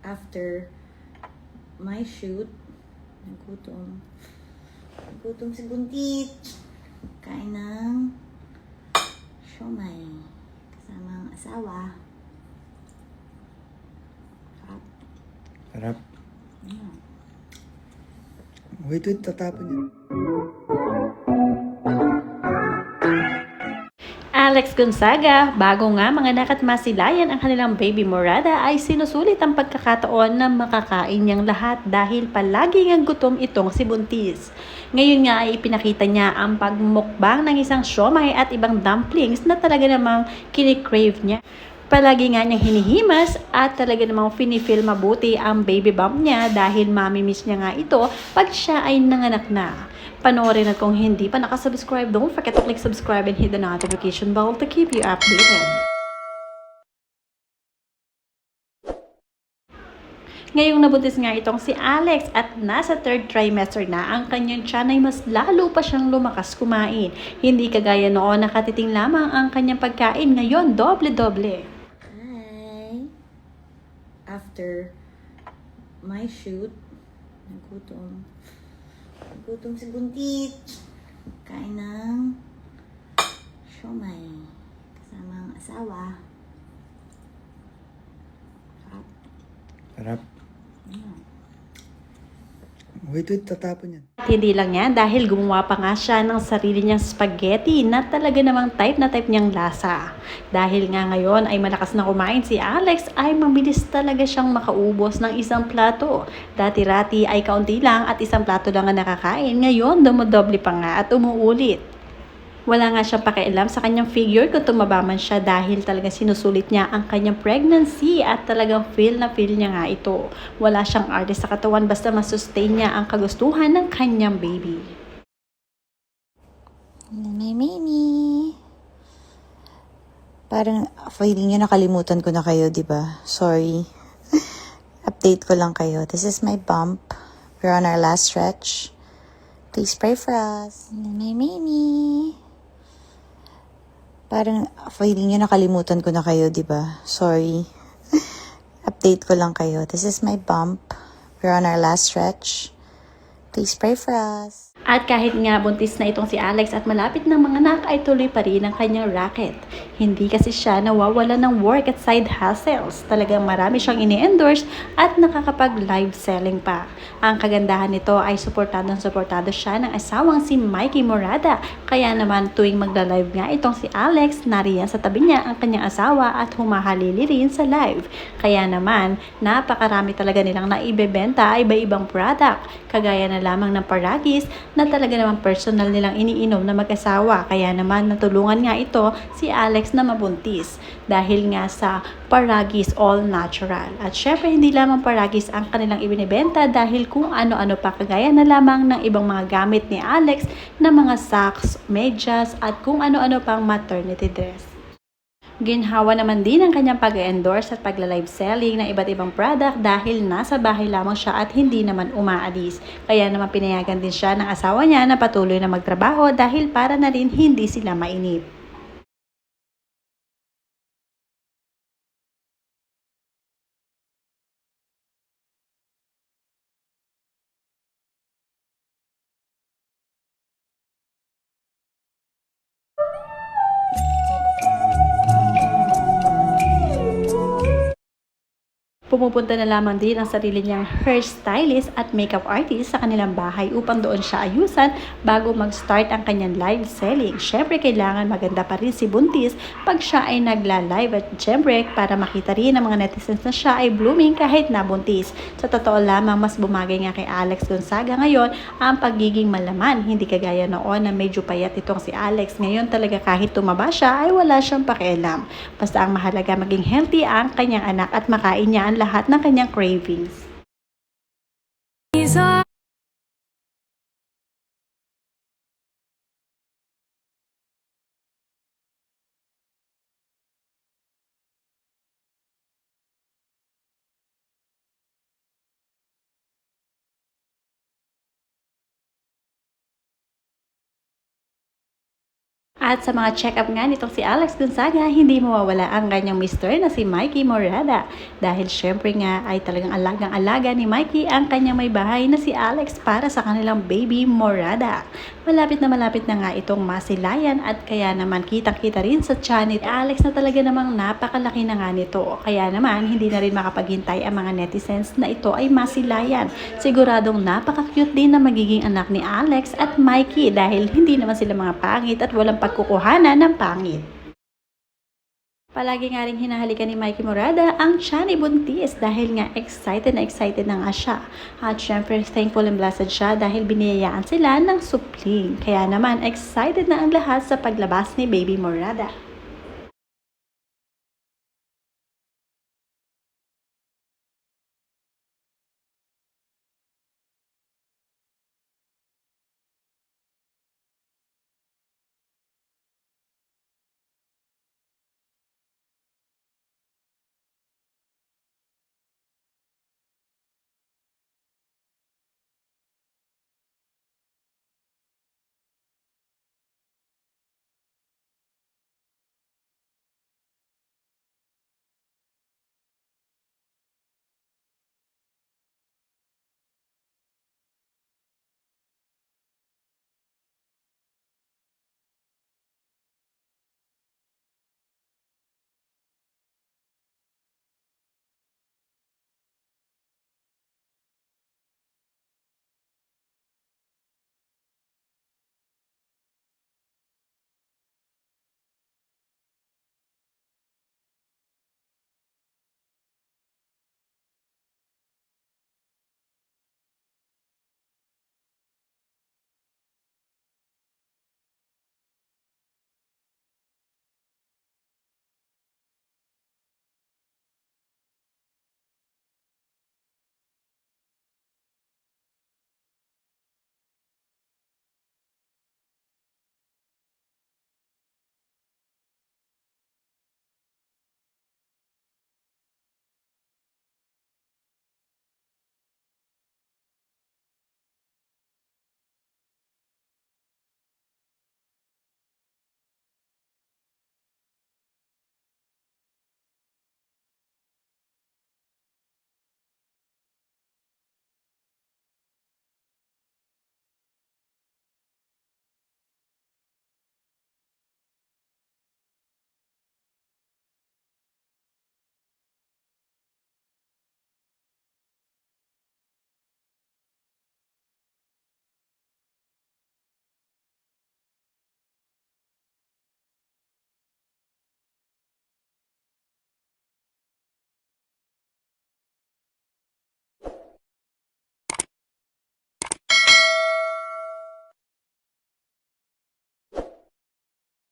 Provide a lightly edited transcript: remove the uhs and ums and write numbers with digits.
after my shoot, nagutom. Nagutom si Buntit. Kain ng siomai kasama ang asawa. Sarap. Yeah. Wait, tatapon yun. Alex Gonzaga, bago nga manganak at masilayan ang kanilang baby Morada ay sinusulit ang pagkakataon na makakain niyang lahat dahil palagi ngang gutom itong si Buntis. Ngayon nga ay ipinakita niya ang pagmukbang ng isang siomai at ibang dumplings na talaga namang kinikrave niya. Palagi nga niyang hinihimas at talaga namang finifeel mabuti ang baby bump niya dahil mamimiss niya nga ito pag siya ay nanganak na. Panoorin at kung hindi pa nakasubscribe, don't forget to click subscribe and hit the notification bell to keep you updated. Ngayong nabuntis nga itong si Alex at nasa 3rd trimester na ang kanyang tiyan ay mas lalo pa siyang lumakas kumain. Hindi kagaya noon nakatiting lamang ang kanyang pagkain, ngayon doble-doble. Hi! After my shoot, nagutom. Nagutom si Buntit. Kain ng siomai kasama ang asawa. Sarap. Yeah. Wait, tatapon yan. At hindi lang yan dahil gumawa pa nga siya ng sarili niyang spaghetti na talaga namang type na type niyang lasa. Dahil nga ngayon ay malakas na kumain si Alex ay mabilis talaga siyang makaubos ng isang plato. Dati-rati ay kaunti lang at isang plato lang ang nakakain. Ngayon dumodoble pa nga at umuulit. Wala nga siyang pakialam sa kanyang figure kung tumaba man siya dahil talagang sinusulit niya ang kanyang pregnancy at talagang feel na feel niya nga ito. Wala siyang arte sa katawan basta masustain niya ang kagustuhan ng kanyang baby. May mimi. Parang feeling nyo nakalimutan ko na kayo, di ba? Sorry. Update ko lang kayo. This is my bump. We're on our last stretch. Please pray for us. May mimi. Parang feeling nyo nakalimutan ko na kayo, di ba? Sorry. Update ko lang kayo. This is my bump. We're on our last stretch. Please pray for us. At kahit nga buntis na itong si Alex at malapit ng manganak ay tuloy pa rin ang kanyang racket. Hindi kasi siya nawawala ng work at side hustles. Talagang marami siyang ini-endorse at nakakapag-live selling pa. Ang kagandahan nito ay suportado siya ng asawang si Mikey Morada. Kaya naman tuwing magla-live nga itong si Alex, nariyan sa tabi niya ang kanyang asawa at humahalili rin sa live. Kaya naman, napakarami talaga nilang naibebenta iba-ibang product. Kagaya na lamang ng Paragis na talaga naman personal nilang iniinom na mag-asawa. Kaya naman natulungan nga ito si Alex na mabuntis dahil nga sa Paragis All Natural. At syempre hindi lamang Paragis ang kanilang ibinibenta dahil kung ano-ano pa kagaya na lamang ng ibang mga gamit ni Alex na mga socks, medyas at kung ano-ano pang maternity dress. Ginhawa naman din ang kanyang pag-endorse at pagla-live selling ng iba't ibang product dahil nasa bahay lamang siya at hindi naman umaalis. Kaya naman pinayagan din siya ng asawa niya na patuloy na magtrabaho dahil para na rin hindi sila mainip. Pumupunta na lamang din ang sarili niyang hairstylist at makeup artist sa kanilang bahay upang doon siya ayusan bago mag-start ang kanyang live selling. Syempre kailangan maganda pa rin si Buntis pag siya ay nagla-live at syempre para makita rin ng mga netizens na siya ay blooming kahit nabuntis. Sa totoo lamang mas bumagay nga kay Alex Gonzaga ngayon ang pagiging malaman. Hindi kagaya noon na medyo payat itong si Alex. Ngayon talaga kahit tumaba siya ay wala siyang pakialam. Basta ang mahalaga maging healthy ang kanyang anak at makain niya ang lahat ng kanyang cravings. At sa mga check-up nga nitong si Alex Gonzaga, hindi mawawala ang kanyang mister na si Mikey Morada. Dahil syempre nga ay talagang alagang-alaga ni Mikey ang kanyang may bahay na si Alex para sa kanilang baby Morada. Malapit na nga itong masilayan at kaya naman kitang-kita rin sa tiyan ni Alex na talaga namang napakalaki na nga nito. Kaya naman hindi na rin makapaghintay ang mga netizens na ito ay masilayan. Siguradong napaka-cute din na magiging anak ni Alex at Mikey dahil hindi naman sila mga pangit at walang pagkukuhanan ng pangit. Palagi nga rin hinahalikan ni Mikey Morada ang tiyan ni buntis dahil nga excited na nga siya. At syempre thankful and blessed siya dahil biniyayaan sila ng supling. Kaya naman excited na ang lahat sa paglabas ni Baby Morada.